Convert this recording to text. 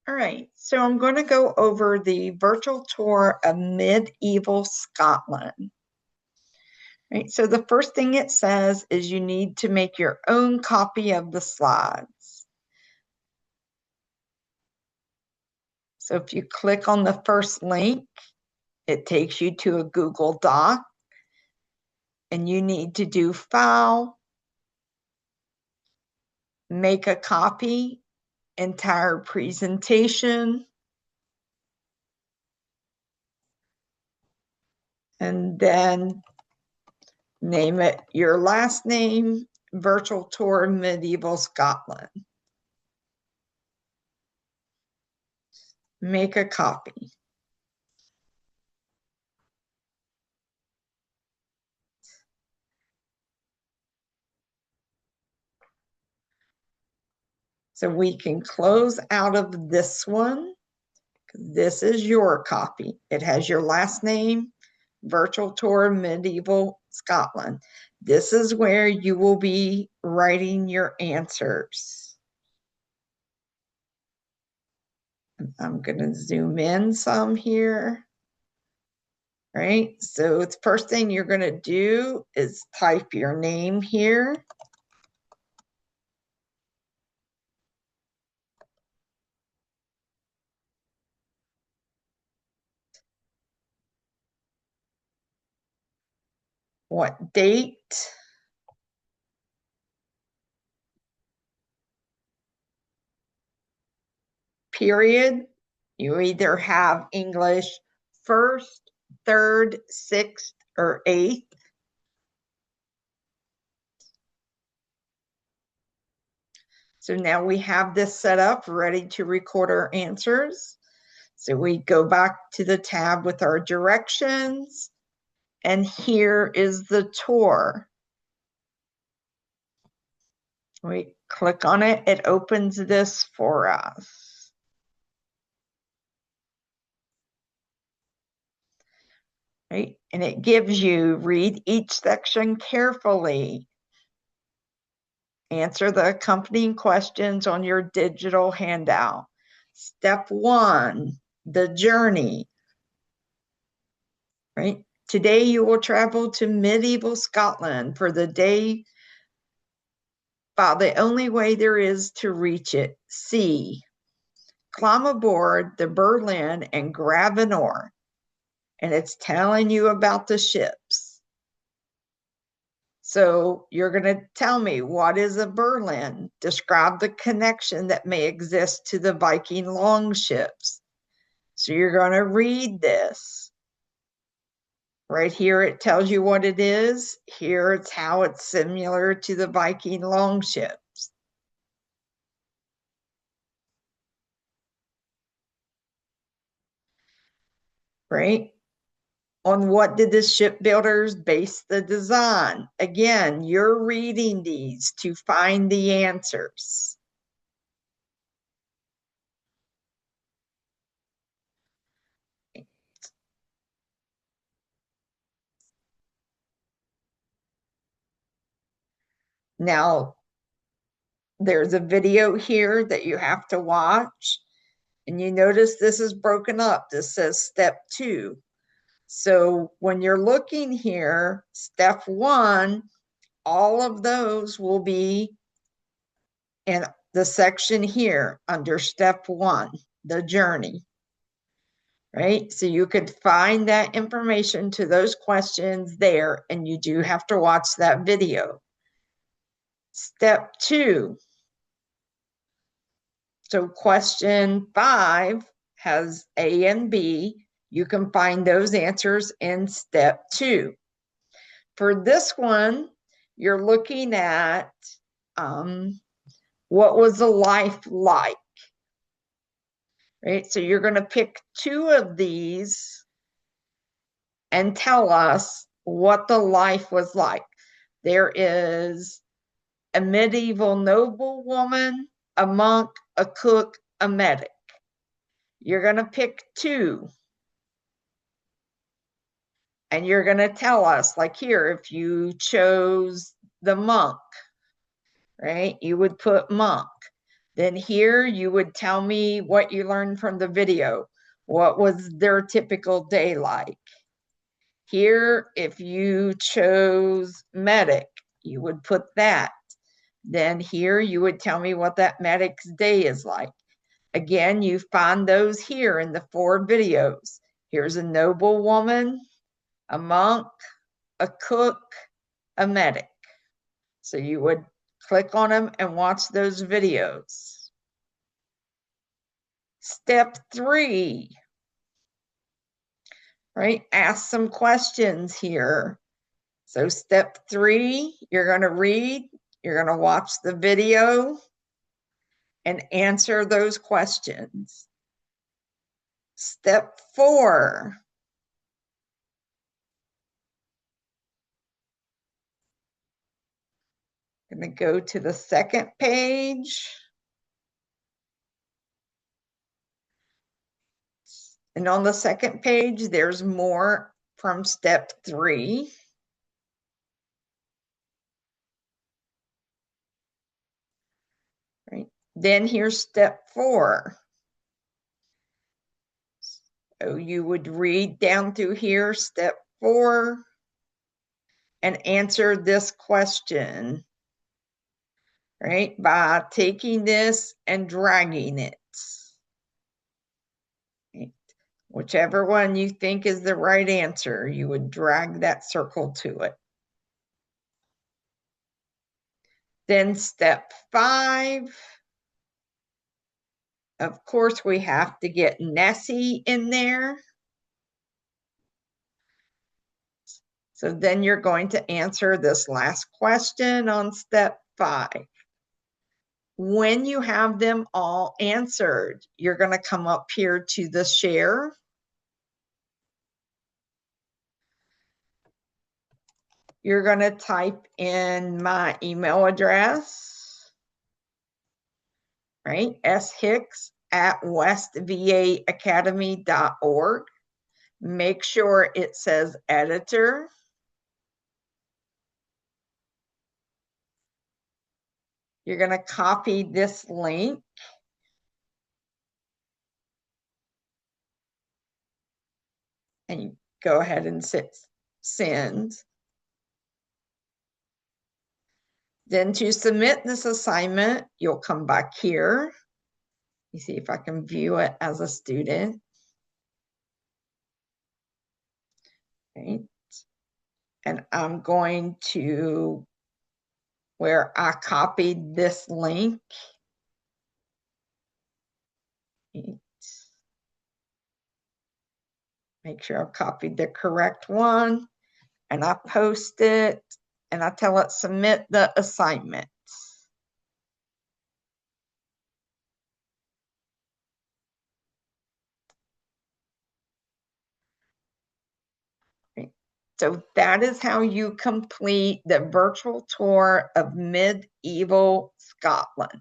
All right, so I'm going to go over the virtual tour of medieval Scotland. Right, so the first thing it says is you need to make your own copy of the slides. So if you click on the first link, it takes you to a Google Doc, and you need to do File, Make a Copy, Entire Presentation, and then name it your last name, Virtual Tour Medieval Scotland. Make a copy. So we can close out of this one. This is your copy. It has your last name, Virtual Tour Medieval Scotland. This is where you will be writing your answers. I'm going to zoom in some here. Right? So the first thing you're going to do is type your name here. What date? Period. You either have English first, third, sixth, or eighth. So now we have this set up, ready to record our answers. So we go back to the tab with our directions, and here is the tour. We click on it, it opens this for us. Right? And it gives you, read each section carefully. Answer the accompanying questions on your digital handout. Step 1, the journey. Right? Today you will travel to medieval Scotland for the day by the only way there is to reach it, sea. Climb aboard the Berlin and grab an oar. And it's telling you about the ships. So you're going to tell me, what is a Berlin? Describe the connection that may exist to the Viking longships. So you're going to read this. Right here, it tells you what it is. Here, it's how it's similar to the Viking longships. Right? On what did the shipbuilders base the design? Again, you're reading these to find the answers. Now, there's a video here that you have to watch. And you notice this is broken up. This says step 2. So when you're looking here, step 1, all of those will be in the section here under step 1, the journey. Right? So you could find that information to those questions there, and you do have to watch that video. Step 2. So question 5 has A and B. You can find those answers in step 2. For this one, you're looking at what was the life like? Right? So you're going to pick 2 of these and tell us what the life was like. There is a medieval noblewoman, a monk, a cook, a medic. You're going to pick 2. And you're going to tell us, like here, if you chose the monk, right, you would put monk. Then here you would tell me what you learned from the video. What was their typical day like? Here, if you chose medic, you would put that. Then here you would tell me what that medic's day is like. Again, you find those here in the 4 videos. Here's a noblewoman, a monk, a cook, a medic. So you would click on them and watch those videos. Step 3, right? Ask some questions here. So step 3, you're going to read, you're going to watch the video and answer those questions. Step 4, I'm going to go to the second page. And on the second page, there's more from step 3. Right. Then here's step 4. So you would read down through here, step 4, and answer this question, right? By taking this and dragging it. Right. Whichever one you think is the right answer, you would drag that circle to it. Then step 5, of course, we have to get Nessie in there. So then you're going to answer this last question on step 5. When you have them all answered, you're going to come up here to the share. You're going to type in my email address, right? shicks@westvaacademy.org. Make sure it says editor. You're going to copy this link. And you go ahead and send. Then to submit this assignment, you'll come back here. You see if I can view it as a student. Right. And I'm going to where I copied this link. Make sure I've copied the correct one. And I post it and I tell it submit the assignment. So that is how you complete the virtual tour of medieval Scotland.